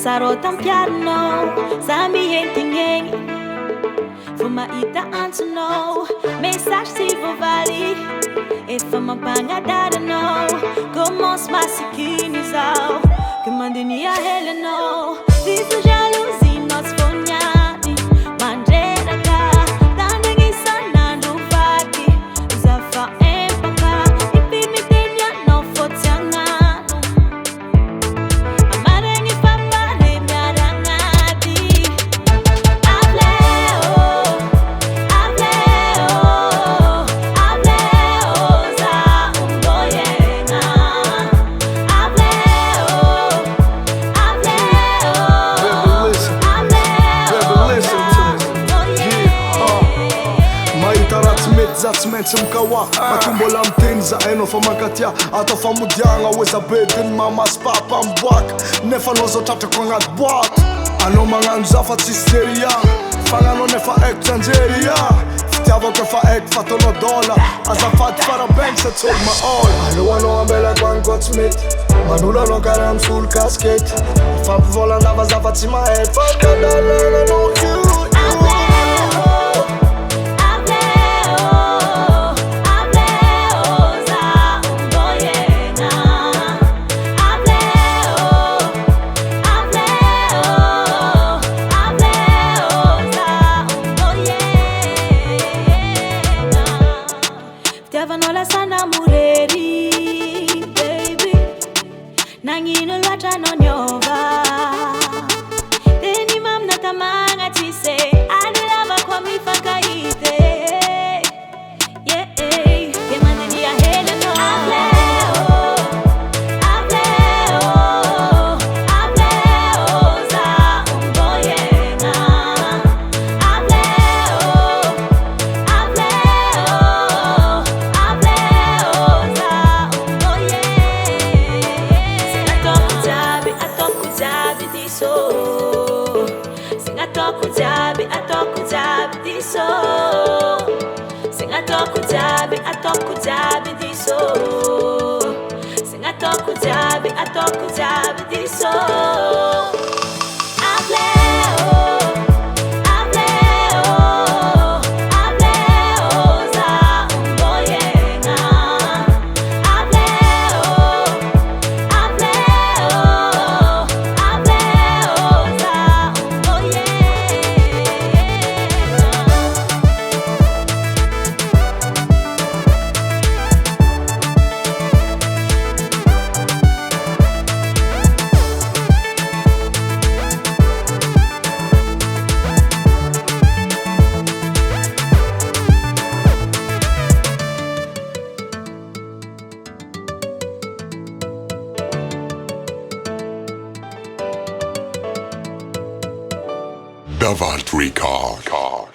Hasarotampiaro, zambiente ninguém. Fuma ita antes não, mensagem se vou valer. E fuma pangadada não, como os massiquinhos ao que mandem a ele não. Vivo jalusi nós fonhati, manjera cá, dando em sanando vati, zafa empaka, e pimitenia não fosse angado. Amarengi papa de miarangati, ableo, za umboyenga, Zatsmense mkawa matumbola mtenza eno famakatia ata famudyanga weza bedin mamas papa mbwak nefa nozo tate kwangat bwat ano mangan zafa tisteria fangano nefa ek tanzeria ftiava ke fa ek fatono dola azafat para Bangz that told my all alo ano ambela kwan godsmith manula no karam sul casket fam vola nava zafa tima head fakadala no you Vanola sana mureri, baby. Nangino lata no nyova. Deni mam na tamanga tise. Adilava kwa mifaka ite. Yeah, kemane ni ahele no. Ableo, za umboyenga. Davant Record.